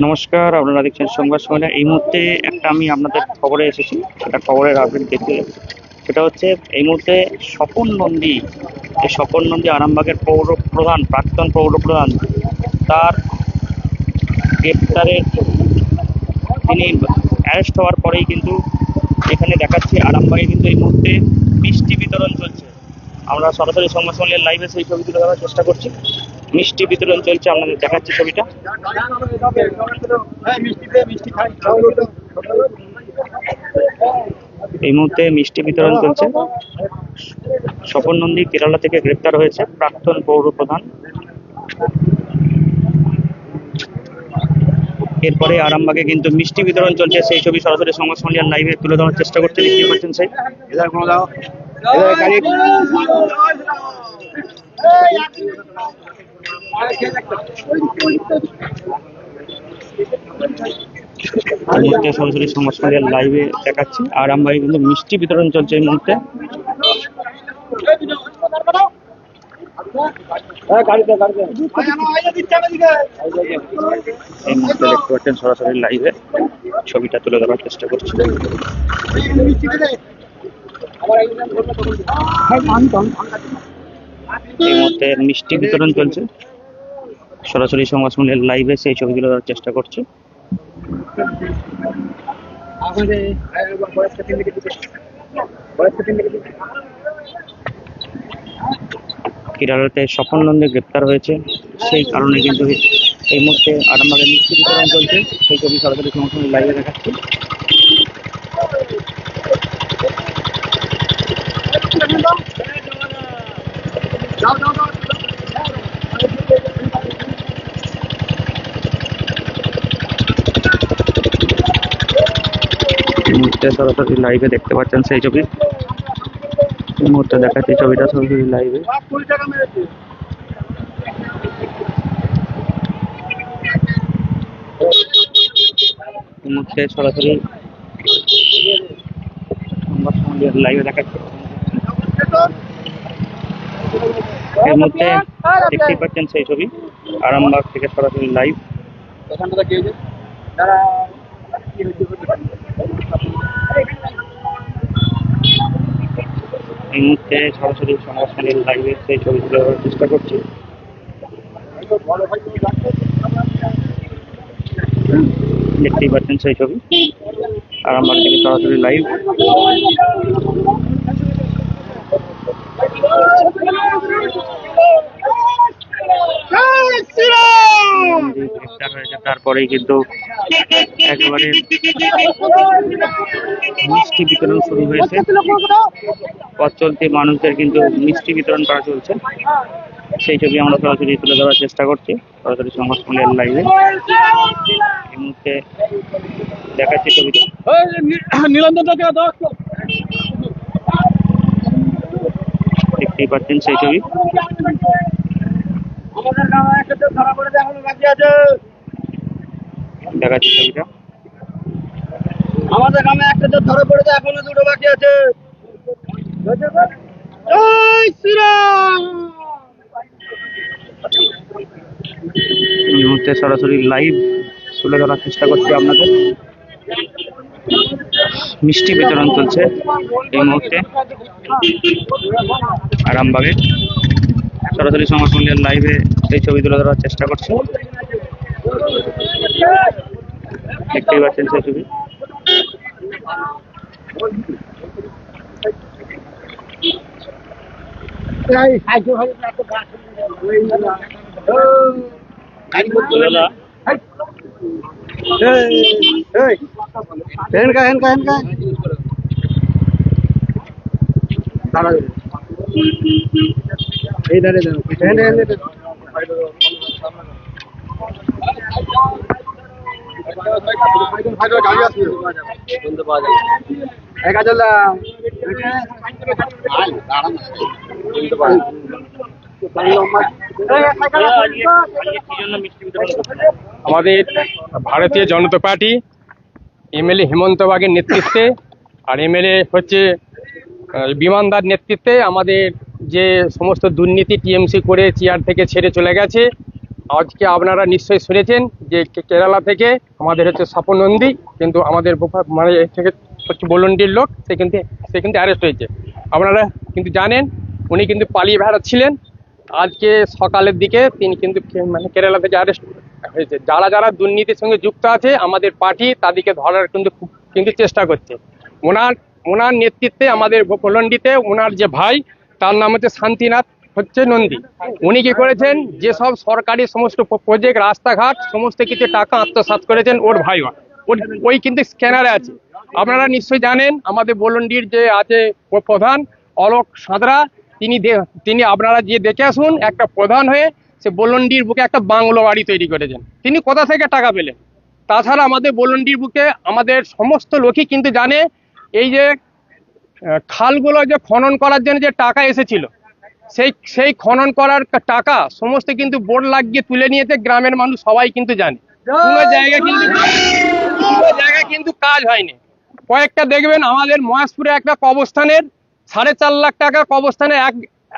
নমস্কার, আপনারা দেখছেন সংবাদ সম্মেলন। এই মুহূর্তে একটা আমি আপনাদের খবরে এসেছি, একটা খবরের আপডেট দেখতে। সেটা হচ্ছে এই মুহূর্তে স্বপন নন্দী, এই স্বপন নন্দী আরামবাগের পৌর প্রধান, প্রাক্তন পৌর প্রধান, তার গ্রেপ্তারের তিনি অ্যারেস্ট হওয়ার পরেই কিন্তু এখানে দেখাচ্ছি আরামবাগে কিন্তু এই মুহূর্তে মিষ্টি বিতরণ চলছে। আমরা সরাসরি সংবাদ সম্মেলনের লাইভে সেই ছবি তুলে ধরার চেষ্টা করছি। মিষ্টি বিতরণ চলছে, আপনাদের দেখাচ্ছি ছবিটা। এই মুহূর্তে মিষ্টি বিতরণ চলছে। স্বপন নন্দী কেরালা থেকে গ্রেপ্তার হয়েছে, প্রাক্তন পৌর প্রধান। এরপরে আরামবাগে কিন্তু মিষ্টি বিতরণ চলছে, সেই ছবি সরাসরি সংবাদ সম্মেলন লাইভে তুলে ধরার চেষ্টা করছে। দেখতে পাচ্ছেন সেই মুহূর্তে সরাসরি সংবাদ সম্মেলন লাইভে দেখাচ্ছি। আরামবাগে কিন্তু মিষ্টি বিতরণ চলছে এই মুহূর্তে। এই মুহূর্তে দেখতে পাচ্ছেন সরাসরি লাইভে ছবিটা তুলে ধরার চেষ্টা করছি। এই মুহূর্তে মিষ্টি বিতরণ চলছে, সরাসরি সংবাদ সম্মেলন লাইভে সেই ছবি তুলে ধরার চেষ্টা করছি। কেরালাতে স্বপন নন্দী গ্রেপ্তার হয়েছে, সেই কারণে কিন্তু এই মুহূর্তে আরামবাগে মিষ্টি বিতরণ চলছে, সেই ছবি সরাসরি সংবাদ সম্মেলন লাইভে দেখাচ্ছি। এই মুহূর্তে সরাসরি লাইভে দেখতে পাচ্ছেন সেই ছবি। এই মুহূর্তে দেখাচ্ছি ছবিটা সরাসরি লাইভে। এই মুহূর্তে সরাসরি সংবাদ সম্মেলন লাইভে দেখাচ্ছি। এই মুহূর্তে দেখতেই পাচ্ছেন সেই ছবি আরামবাগ থেকে সরাসরি লাইভ। এই মুহূর্তে সরাসরি সংবাদ সম্মেলন লাইভে সেই ছবি তুলে ধরার চেষ্টা করছি। দেখতেই পাচ্ছেন সেই ছবি আরামবাগ থেকে সরাসরি লাইভ। গ্রেপ্তার হয়েছে, তারপরেই কিন্তু একেবারে মিষ্টি বিতরণ শুরু হয়েছে। পথ চলতি মানুষদের কিন্তু মিষ্টি বিতরণ করা চলছে, সেই ছবি আমরা সরাসরি তুলে ধরার চেষ্টা করছি সরাসরি সংবাদ সম্মেলন লাইভে। এই মুহূর্তে দেখাচ্ছি ছবিটা। দেখতেই পাচ্ছেন সেই ছবি। দেখাচ্ছি ছবিটা। আমাদের গ্রামে একটা জোর ধরা পড়েছে, এখনো দুটো বাকি আছে। জয় শ্রীরাম। এই মুহূর্তে সরাসরি লাইভ তুলে ধরার চেষ্টা করছি আপনাদের। মিষ্টি বিতরণ চলছে এই মুহূর্তে আরামবাগে, সরাসরি সংবাদ সম্মেলন লাইভে সেই ছবি তুলে ধরার চেষ্টা করছি। দেখতেই পাচ্ছেন সেই ছবি। আমাদের ভারতীয় জনতা পার্টি এমএলএ হেমন্ত বাগের নেতৃত্বে আর এমএলএ হচ্ছে বিমানদার নেতৃত্বে আমাদের যে সমস্ত দুর্নীতি টিএমসি করে চেয়ার থেকে ছেড়ে চলে গেছে, আজকে আপনারা নিশ্চয়ই শুনেছেন যে কেরালা থেকে আমাদের হচ্ছে স্বপন নন্দী, কিন্তু আমাদের মানে এ থেকে হচ্ছে বলন্ডির লোক, সে কিন্তু অ্যারেস্ট হয়েছে। আপনারা কিন্তু জানেন উনি কিন্তু পালিয়ে বেড়াচ্ছিলেন। আজকে সকালের দিকে তিনি কিন্তু মানে কেরালা থেকে অ্যারেস্ট হয়েছে। যারা যারা দুর্নীতির সঙ্গে যুক্ত আছে আমাদের পার্টি তাদেরকে ধরার কিন্তু চেষ্টা করছে। ওনার নেতৃত্বে আমাদের ভোলন্ডিতে ওনার যে ভাই, তার নাম হচ্ছে শান্তিনাথ নন্দী। উনি কি করেছেন, যেসব সরকারি সমস্ত প্রজেক্ট, রাস্তাঘাট সমস্ত কিছু টাকা আত্মসাৎ করেছেন ওর ভাই, ওই কিন্তু স্ক্যানারে আছে। আপনারা নিশ্চয়ই জানেন আমাদের ভোলন্ডির যে আছে প্রধান অলোক সাঁতরা, তিনি আপনারা যে দেখে আসুন, একটা প্রধান হয়ে সে ভোলন্ডির বুকে একটা বাংলো বাড়ি তৈরি করেছেন। তিনি কোথা থেকে টাকা পেলেন? তাছাড়া আমাদের ভোলন্ডির বুকে আমাদের সমস্ত লোকই কিন্তু জানে এই যে খালগুলো যে খনন করার জন্য যে টাকা এসেছিল, সেই খনন করার টাকা সমস্ত কিন্তু বোর্ড লাগিয়ে তুলে নিয়েছে গ্রামের মানুষ সবাই কিন্তু জানে। কোনো জায়গায় কিন্তু কাজ হয়নি। কয়েকটা দেখবেন আমাদের মহেশপুরে একটা কবরস্থানের 4.5 লাখ টাকা কবরস্থানে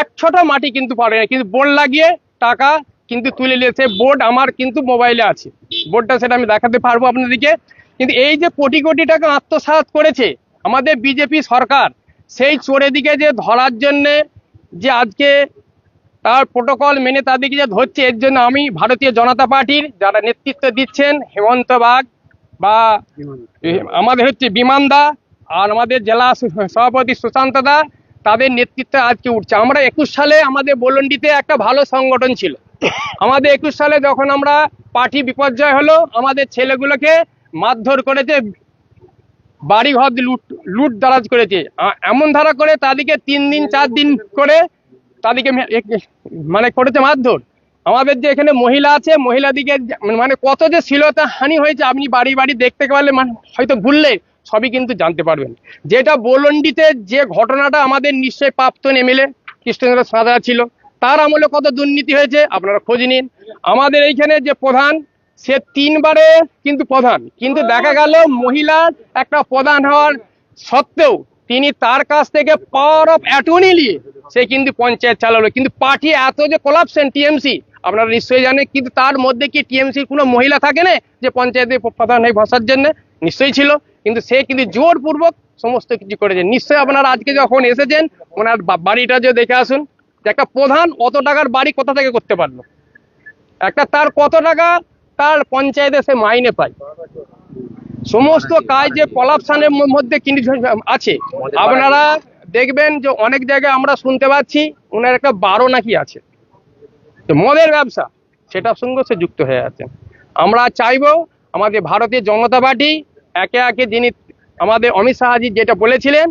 এক ছোট মাটি কিন্তু পারে না, কিন্তু বোর্ড লাগিয়ে টাকা কিন্তু তুলে নিয়েছে। বোর্ড আমার কিন্তু মোবাইলে আছে, বোর্ডটা সেটা আমি দেখাতে পারবো আপনাদেরকে। কিন্তু এই যে কোটি কোটি টাকা আত্মসাৎ করেছে আমাদের বিজেপি সরকার, সেই চোরের দিকে যে ধরার জন্যে যে আজকে তার প্রোটোকল মেনে তাদেরকে যে ধরছে, এর জন্য আমি ভারতীয় জনতা পার্টির যারা নেতৃত্ব দিচ্ছেন, হেমন্ত বাগ বা আমাদের হচ্ছে বিমান দা আর আমাদের জেলা সভাপতি সুশান্ত দা, তাদের নেতৃত্বে আজকে উঠছে। আমরা 21 সালে আমাদের বলন্ডিতে একটা ভালো সংগঠন ছিল। আমাদের 21 সালে যখন আমরা পার্টি বিপর্যয় হলো, আমাদের ছেলেগুলোকে মারধর করেছে, বাড়ি ঘর লুট দারাজ করেছে, এমন ধারা করে তাদেরকে 3 দিন 4 দিন করে তাদেরকে মানে করেছে মারধর। আমাদের যে এখানে মহিলা আছে, মহিলাদিকে মানে কত যে শ্লীলতা হানি হয়েছে আপনি বাড়ি বাড়ি দেখতে পারলে মানে হয়তো ঘুরলে সবই কিন্তু জানতে পারবেন। যেটা বলন্ডিতে যে ঘটনাটা আমাদের নিশ্চয়ই প্রাক্তন এমএলএ কৃষ্ণচন্দ্র সাঁতরা ছিল, তার আমলে কত দুর্নীতি হয়েছে আপনারা খোঁজ নিন। আমাদের এইখানে যে প্রধান, সে 3 বারে কিন্তু প্রধান, কিন্তু দেখা গেল মহিলার একটা প্রধান হওয়ার সত্ত্বেও তিনি তার কাছ থেকে পাওয়ার অফ অ্যাটর্নি নিয়ে সে কিন্তু পঞ্চায়েত চালালো। কিন্তু পার্টি এত যে কোলাপসেন টিএমসি আপনারা নিশ্চয়ই জানেন, কিন্তু তার মধ্যে কি টিএমসির কোনো মহিলা থাকে না যে পঞ্চায়েতে প্রধান হয়ে বসার জন্য? নিশ্চয়ই ছিল, কিন্তু সে কিন্তু জোরপূর্বক সমস্ত কিছু করেছে। নিশ্চয়ই আপনারা আজকে যখন এসেছেন ওনার বাড়িটা যে দেখে আসুন, যে একটা প্রধান অত টাকার বাড়ি কোথা থেকে করতে পারলো? একটা তার কত টাকা তার পঞ্চায়েতে সে মাইনে পায়। সমস্ত কাজ যে কলাপশনের মধ্যে কিন্তু আছে। আপনারা দেখবেন যে অনেক জায়গায় আমরা শুনতে পাচ্ছি ওনার একটা 12 নাকি আছে, তো মদের ব্যবসা, সেটার সঙ্গে সে যুক্ত হয়ে আছে। আমরা চাইবো আমাদের ভারতীয় জনতা পার্টি একে একে, যিনি আমাদের অমিত শাহজি যেটা বলেছিলেন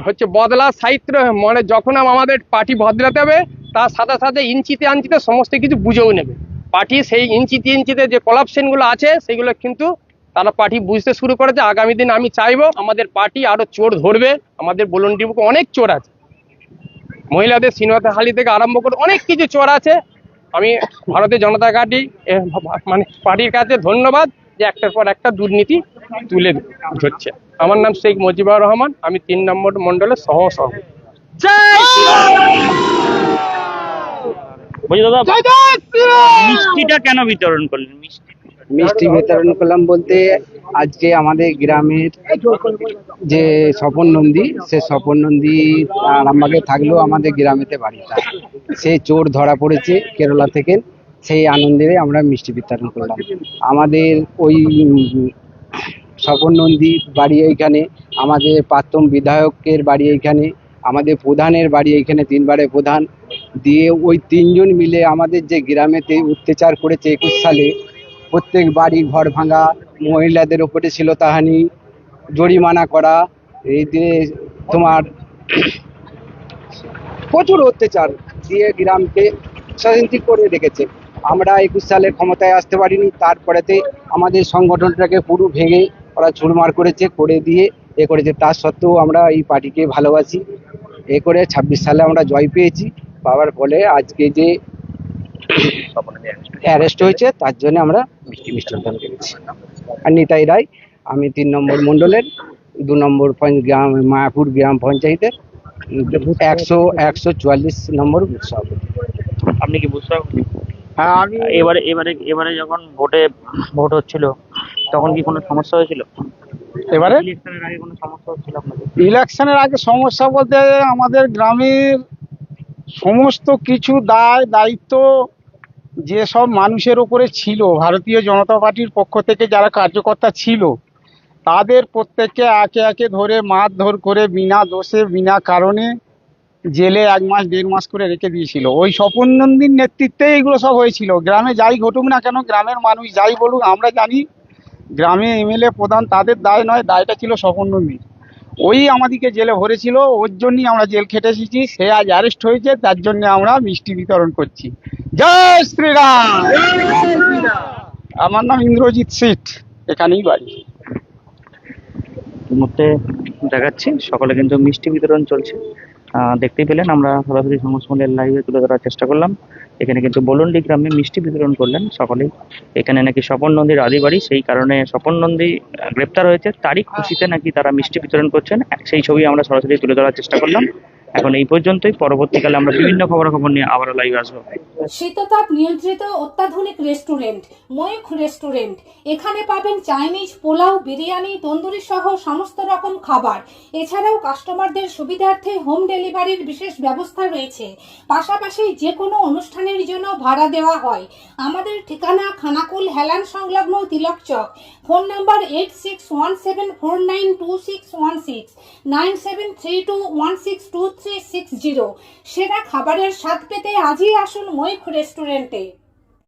হচ্ছে বদলা সাহিত্য, মানে যখন আমাদের পার্টি বদলাতে হবে তার সাথে সাথে ইঞ্চিতে আঞ্চিতে সমস্ত কিছু বুঝেও নেবে। পার্টি সেই ইঞ্চিতে ইঞ্চিতে যে কলাপশনগুলো আছে সেগুলো কিন্তু তারা পার্টি বুঝতে শুরু করেছে। আগামী দিন আমি চাইবো আমাদের পার্টি আরো চোর ধরবে। আমাদের বলন্ডির বুকে অনেক চোর আছে, মহিলাদের সিনেমাতে হালি থেকে আরম্ভ করে অনেক কিছু চোর আছে। আমি ভারতীয় জনতা পার্টি মানে পার্টির কাছে ধন্যবাদ যে একটার পর একটা দুর্নীতি তুলে ধরছে। আমার নাম শেখ মুজিবুর রহমান, আমি 3 নম্বর মন্ডলের সভাপতি। বলছি দাদা, মিষ্টিটা কেন বিতরণ করলেন? মিষ্টি বিতরণ করলাম বলতে, আজকে আমাদের গ্রামের যে স্বপন নন্দী, সে স্বপন নন্দী আরামবাগে থাকলেও আমাদের গ্রামেতে বাড়িটা, সে চোর ধরা পড়েছে কেরালা থেকে। সেই আনন্দে আমরা মিষ্টি বিতরণ করলাম। আমাদের ওই স্বপন নন্দী বাড়ি এইখানে, আমাদের প্রাক্তন বিধায়কের বাড়ি এইখানে, আমাদের প্রধানের বাড়ি এইখানে, 3 বারে প্রধান দিয়ে ওই 3 জন মিলে আমাদের যে গ্রামেতে অত্যাচার করেছে 21 সালে, প্রত্যেক বাড়ি ঘর ভাঙা, মহিলাদের ওপরে শ্লীলতাহানি, জরিমানা করা, এই দিয়ে তোমার প্রচুর অত্যাচার দিয়ে গ্রামকে শান্তি করে রেখেছে। আমরা 21 সালে ক্ষমতায় আসতে পারিনি, তারপরেতে আমাদের সংগঠনটাকে পুরো ভেঙে ওরা চুরমার করেছে, করে দিয়ে এ করেছে। তার সত্ত্বেও আমরা এই পার্টিকে ভালোবাসি, এ করে 26 সালে আমরা জয় পেয়েছি। পাওয়ার ফলে আজকে যে অ্যারেস্ট হয়েছে তার জন্য আমরা মিষ্টি বিতরণ করেছি। আর নিতাই রায়, আমি 3 নম্বর মন্ডলের 2 নম্বর গ্রাম মায়াপুর গ্রাম পঞ্চায়েতের 144 নম্বর সভাপতি। আপনি কি বুঝতে? হ্যাঁ আমি এবারে এবারে এবারে যখন ভোট হচ্ছিল তখন কি কোনো সমস্যা হয়েছিল? এবারে ইলেকশনের আগে কোনো সমস্যা হচ্ছিল আপনাদের? ইলেকশনের আগে সমস্যা বলতে আমাদের গ্রামের সমস্ত কিছু দায়িত্ব যেসব মানুষের উপরে ছিল, ভারতীয় জনতা পার্টির পক্ষ থেকে যারা কার্যকর্তা ছিল, তাদের প্রত্যেককে একে একে ধরে মারধর করে বিনা দোষে বিনা কারণে জেলে 1 মাস 1.5 মাস করে রেখে দিয়েছিল। ওই স্বপন নন্দীর নেতৃত্বে এগুলো সব হয়েছিল। গ্রামে যাই ঘটুক না কেন, গ্রামের মানুষ যাই বলুক, আমরা জানি গ্রামে এমএলএ প্রধান তাদের দায় নয়, দায়টা ছিল স্বপন নন্দীর। ওই আমাদেরকে জেলে ভরেছিল, ওর জন্যই আমরা জেল খেটে এসেছি। সে আজ অ্যারেস্ট হয়েছে, তার জন্য আমরা মিষ্টি বিতরণ করছি। জয় শ্রীরাম। আমার নাম ইন্দ্রজিৎ সিট, এখানেই বাড়ি। এই মুহূর্তে দেখাচ্ছি সকলে কিন্তু মিষ্টি বিতরণ চলছে। দেখতেই পেলেন, আমরা সরাসরি সংবাদসমূহের লাইভে তুলে ধরার চেষ্টা করলাম। এখানে কিন্তু বলন্ডি গ্রামে মিষ্টি বিতরণ করলেন সকলেই। এখানে নাকি স্বপন নন্দীর আদি বাড়ি, সেই কারণে স্বপন নন্দী গ্রেপ্তার হয়েছে, তারই খুশিতে নাকি তারা মিষ্টি বিতরণ করছেন। সেই ছবি আমরা সরাসরি তুলে ধরার চেষ্টা করলাম। এখন এই পর্যন্তই। পরবর্তীকালে আমরা বিভিন্ন খবরাখবর নিয়ে আবারও লাইভে আসবো। শীততাপ নিয়ন্ত্রিত অত্যাধুনিক রেস্টুরেন্ট ময়ূখ রেস্টুরেন্ট। এখানে পাবেন চাইনিজ, পোলাও, বিরিয়ানি, তন্দুরি সহ সমস্ত রকম খাবার। এছাড়াও কাস্টমারদের সুবিধার্থে হোম ডেলিভারির বিশেষ ব্যবস্থা রয়েছে। পাশাপাশি যে কোনো অনুষ্ঠানের জন্য ভাড়া দেওয়া হয়। আমাদের ঠিকানা খানাকুল হেলান সংলগ্ন তিলক চক। Phone number 8617492616 9732162360। সেরা খাবারের স্বাদ পেতে আজই আসুন ময়ূখ রেস্টুরেন্টে।